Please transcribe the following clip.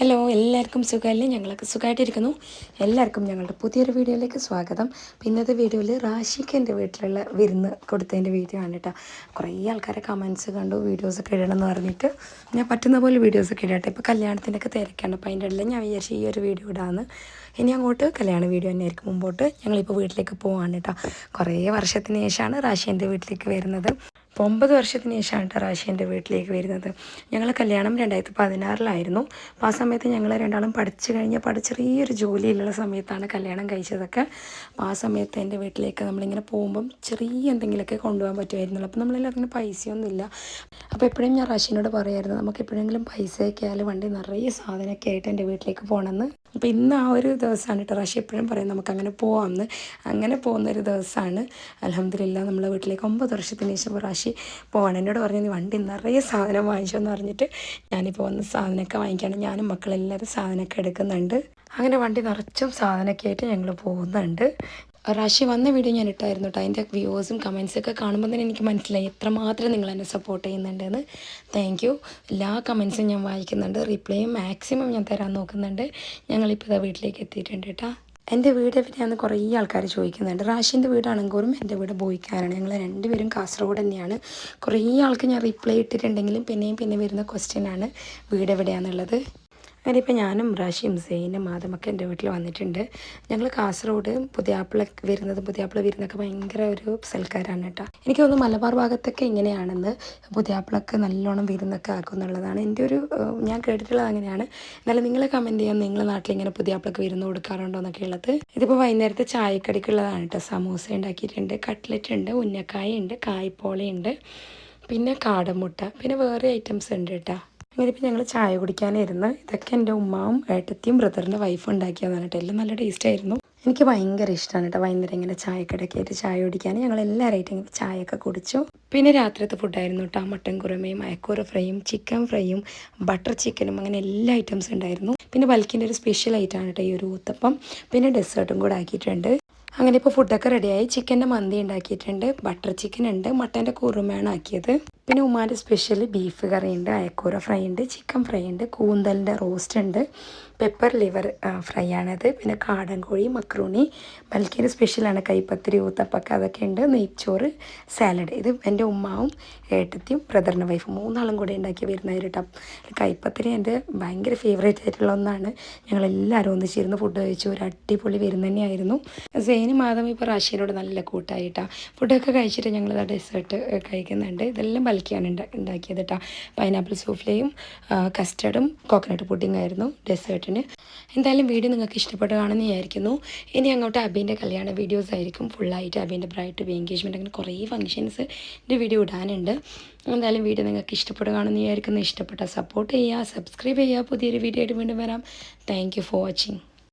Hello, എല്ലാവർക്കും സുഖമല്ലേ? ഞങ്ങളൊക്കെ സുഖമായിട്ടിരിക്കുന്നു. എല്ലാവർക്കും ഞങ്ങളുടെ പുതിയൊരു വീഡിയോയിലേക്ക് സ്വാഗതം. ഇന്നത്തെ വീഡിയോയിൽ റാഷിക്ക് എൻ്റെ വീട്ടിലുള്ള വിരുന്ന് കൊടുത്തതിൻ്റെ വീഡിയോ ആണ് കേട്ടോ. കുറേ ആൾക്കാരെ കമൻസ് കണ്ടു, വീഡിയോസൊക്കെ ഇടണമെന്ന് പറഞ്ഞിട്ട് ഞാൻ പറ്റുന്ന പോലെ വീഡിയോസൊക്കെ ഇടട്ടെ. ഇപ്പോൾ കല്യാണത്തിൻ്റെയൊക്കെ തിരക്കാണ്, അപ്പോൾ അതിൻ്റെ ഇടയിൽ ഞാൻ വിചാരിച്ചു ഈ ഒരു വീഡിയോ ഇടാമെന്ന്. ഇനി അങ്ങോട്ട് കല്യാണ വീഡിയോ തന്നെയായിരിക്കും മുമ്പോട്ട്. ഞങ്ങളിപ്പോൾ വീട്ടിലേക്ക് പോവാണ് കേട്ടോ. കുറേ വർഷത്തിന് ശേഷമാണ് റാഷി എൻ്റെ വീട്ടിലേക്ക് വരുന്നത്. ഇപ്പോൾ 9 വർഷത്തിന് ശേഷമാണ് കേട്ടോ റാഷി എൻ്റെ വീട്ടിലേക്ക് വരുന്നത്. ഞങ്ങൾ കല്യാണം 2016 അപ്പോൾ ആ സമയത്ത് ഞങ്ങൾ രണ്ടാളും ചെറിയൊരു ജോലിയിലുള്ള സമയത്താണ് കല്യാണം കഴിച്ചതൊക്കെ. അപ്പോൾ ആ സമയത്ത് എൻ്റെ വീട്ടിലേക്ക് നമ്മളിങ്ങനെ പോകുമ്പം ചെറിയ എന്തെങ്കിലുമൊക്കെ കൊണ്ടുപോകാൻ പറ്റുമായിരുന്നുള്ളൂ. അപ്പോൾ നമ്മളെല്ലാം അങ്ങനെ പൈസയൊന്നുമില്ല. അപ്പോൾ എപ്പോഴും ഞാൻ റാഷിനോട് പറയായിരുന്നു, നമുക്ക് എപ്പോഴെങ്കിലും പൈസയൊക്കെ ആയാലും വണ്ടി നിറയെ സാധനമൊക്കെ ആയിട്ട് എൻ്റെ വീട്ടിലേക്ക് പോകണമെന്ന്. അപ്പോൾ ഇന്ന് ആ ഒരു ദിവസമാണ് കേട്ടോ. റാഷി എപ്പോഴും പറയും നമുക്കങ്ങനെ പോകാമെന്ന്. അങ്ങനെ പോകുന്നൊരു ദിവസമാണ്. അൽഹംദുലില്ലാ നമ്മളെ വീട്ടിലേക്ക് 9 വർഷത്തിന് ശേഷം റാഷി പോകണം. എന്നോട് പറഞ്ഞു നീ വണ്ടി നിറയെ സാധനം വാങ്ങിച്ചോ എന്ന് പറഞ്ഞിട്ട് ഞാനിപ്പോൾ വന്ന് സാധനമൊക്കെ വാങ്ങിക്കുകയാണ്. ഞാനും മക്കളെല്ലാവരും സാധനമൊക്കെ എടുക്കുന്നുണ്ട്. അങ്ങനെ വണ്ടി നിറച്ചും സാധനമൊക്കെ ആയിട്ട് ഞങ്ങൾ പോകുന്നുണ്ട്. റാഷി വന്ന വീഡിയോ ഞാൻ ഇട്ടായിരുന്നു കേട്ടോ. അതിൻ്റെ വ്യൂവേഴ്സും കമൻസൊക്കെ കാണുമ്പോൾ തന്നെ എനിക്ക് മനസ്സിലായി എത്രമാത്രം നിങ്ങൾ എന്നെ സപ്പോർട്ട് ചെയ്യുന്നുണ്ടെന്ന്. Thank you. എല്ലാ കമൻസും ഞാൻ വായിക്കുന്നുണ്ട്, റിപ്ലൈയും മാക്സിമം ഞാൻ തരാൻ നോക്കുന്നുണ്ട്. ഞങ്ങളിപ്പോൾ ഇതാ വീട്ടിലേക്ക് എത്തിയിട്ടുണ്ട് കേട്ടോ. എൻ്റെ വീട് എവിടെയാണെന്ന് കുറേ ആൾക്കാർ ചോദിക്കുന്നുണ്ട്. റാഷിൻ്റെ വീടാണെങ്കിലും എൻ്റെ വീട് ബോയിക്കാനാണ്. ഞങ്ങൾ രണ്ടുപേരും കാസർഗോഡ് തന്നെയാണ്. കുറേ ആൾക്ക് ഞാൻ റിപ്ലൈ ഇട്ടിട്ടുണ്ടെങ്കിലും പിന്നെ വരുന്ന ക്വസ്റ്റ്യനാണ് വീട് എവിടെയാണെന്നുള്ളത്. അങ്ങനെ ഇപ്പോൾ ഞാനും റാഷിയും സെയിനും മാതമൊക്കെ എൻ്റെ വീട്ടിൽ വന്നിട്ടുണ്ട്. ഞങ്ങൾ കാസർഗോഡ് പുതിയാപ്പിള വിരുന്നൊക്കെ ഭയങ്കര ഒരു സൽക്കാരാണ് കേട്ടോ. എനിക്ക് തോന്നുന്നു മലബാർ ഭാഗത്തൊക്കെ ഇങ്ങനെയാണെന്ന്, പുതിയാപ്പിളക്ക് നല്ലോണം വിരുന്നൊക്കെ ആക്കും എന്നുള്ളതാണ് എൻ്റെ ഒരു ഞാൻ കേട്ടിട്ടുള്ളത് അങ്ങനെയാണ്. എന്നാലും നിങ്ങൾ കമൻറ്റ് ചെയ്യാൻ നിങ്ങളുടെ നാട്ടിൽ ഇങ്ങനെ പുതിയാപ്പിളക്ക് വിരുന്ന് കൊടുക്കാറുണ്ടോ എന്നൊക്കെ ഉള്ളത്. ഇതിപ്പോൾ വൈകുന്നേരത്തെ ചായക്കടിക്കുള്ളതാണ് കേട്ടോ. സമൂസ ഉണ്ടാക്കിയിട്ടുണ്ട്, കട്ട്ലറ്റ് ഉണ്ട്, ഉന്നക്കായ ഉണ്ട്, കായ്പോളയുണ്ട്, പിന്നെ കാടമുട്ട, പിന്നെ വേറെ ഐറ്റംസ് ഉണ്ട് കേട്ടോ. അങ്ങനെ ഇപ്പോൾ ഞങ്ങൾ ചായ കുടിക്കാനായിരുന്നു. ഇതൊക്കെ എൻ്റെ ഉമ്മാവും ഏട്ടത്തിയും ബ്രദറിൻ്റെ വൈഫും ഉണ്ടാക്കിയതാണ് കേട്ടോ. എല്ലാം നല്ല ടേസ്റ്റായിരുന്നു. എനിക്ക് ഭയങ്കര ഇഷ്ടമാണ് കേട്ടോ വൈകുന്നേരം ഇങ്ങനെ ചായക്കടയൊക്കെ ആയിട്ട് ചായ കുടിക്കാൻ. ഞങ്ങൾ എല്ലാവരായിട്ടും ഇങ്ങനെ ചായയൊക്കെ കുടിച്ചു. പിന്നെ രാത്രിയത്തെ ഫുഡായിരുന്നു കേട്ടോ. മട്ടൻ കുറുമയും അയക്കൂര ഫ്രൈയും ചിക്കൻ ഫ്രൈയും ബട്ടർ ചിക്കനും അങ്ങനെ എല്ലാ ഐറ്റംസും ഉണ്ടായിരുന്നു. പിന്നെ ബൽക്കിൻ്റെ ഒരു സ്പെഷ്യൽ ഐറ്റമാണ് കേട്ടോ ഈ ഒരു ഊത്തപ്പം. പിന്നെ ഡെസേർട്ടും കൂടെ ആക്കിയിട്ടുണ്ട്. അങ്ങനെ ഇപ്പോൾ ഫുഡൊക്കെ റെഡിയായി. ചിക്കൻ്റെ മന്തി ഉണ്ടാക്കിയിട്ടുണ്ട്, ബട്ടർ ചിക്കൻ ഉണ്ട്, മട്ടൻ്റെ കുറുമയാണ് ആക്കിയത്. പിന്നെ ഉമ്മാൻ്റെ സ്പെഷ്യൽ ബീഫ് കറി ഉണ്ട്, അയക്കൂര ഫ്രൈ ഉണ്ട്, ചിക്കൻ ഫ്രൈ ഉണ്ട്, കൂന്തലിൻ്റെ റോസ്റ്റ് ഉണ്ട്, പെപ്പർ ലിവർ ഫ്രൈ ആണത്, പിന്നെ കാടൻ കോഴി, മക്രൂണി, മൽക്കിൻ്റെ സ്പെഷ്യലാണ് കൈപ്പത്തിരി, ഊത്തപ്പൊക്കെ അതൊക്കെ ഉണ്ട്, നെയ്ച്ചോറ്, സാലഡ്. ഇത് എൻ്റെ ഉമ്മാവും ഏട്ടത്തിയും ബ്രദറിൻ്റെ വൈഫും 3 ആളും കൂടെ ഉണ്ടാക്കി വരുന്നവർ കേട്ടോ. കൈപ്പത്തിരി എൻ്റെ ഭയങ്കര ഫേവറേറ്റ് ആയിട്ടുള്ള ഒന്നാണ്. ഞങ്ങളെല്ലാവരും ഒന്നിച്ചിരുന്ന് ഫുഡ് കഴിച്ചു. ഒരു അടിപൊളി വരുന്ന തന്നെയായിരുന്നു. സെയിനും മാധവും ഇപ്പോൾ റാഷിയോട് നല്ല കൂട്ടായിട്ടാണ്. ഫുഡൊക്കെ കഴിച്ചിട്ട് ഞങ്ങൾ ഡെസേർട്ട് കഴിക്കുന്നുണ്ട്. ഇതെല്ലാം ബൽക്കിയാണ് ഉണ്ടാക്കിയത് കേട്ടോ. പൈനാപ്പിൾ സൂഫ്ലയും കസ്റ്റർഡും കോക്കനട്ട് പുഡിംഗ് ആയിരുന്നു ഡെസേർട്ടിന്. എന്തായാലും വീഡിയോ നിങ്ങൾക്ക് ഇഷ്ടപ്പെട്ട് കാണുമെന്ന് വിചാരിക്കുന്നു. ഇനി അങ്ങോട്ട് അബീൻ്റെ കല്യാണ വീഡിയോസ് ആയിരിക്കും ഫുള്ളായിട്ട്. അബീൻ്റെ ബ്രൈഡ് ബി എൻഗേജ്മെൻറ്റ് അങ്ങനെ കുറേ ഫംഗ്ഷൻസിൻ്റെ വീഡിയോ ഇടാനുണ്ട്. എന്തായാലും വീഡിയോ നിങ്ങൾക്ക് ഇഷ്ടപ്പെട്ട് കാണുമെന്ന് വിചാരിക്കുന്നു. ഇഷ്ടപ്പെട്ടാൽ സപ്പോർട്ട് ചെയ്യുക, സബ്സ്ക്രൈബ് ചെയ്യുക. പുതിയൊരു വീഡിയോ ആയിട്ട് വീണ്ടും വരാം. Thank you for watching.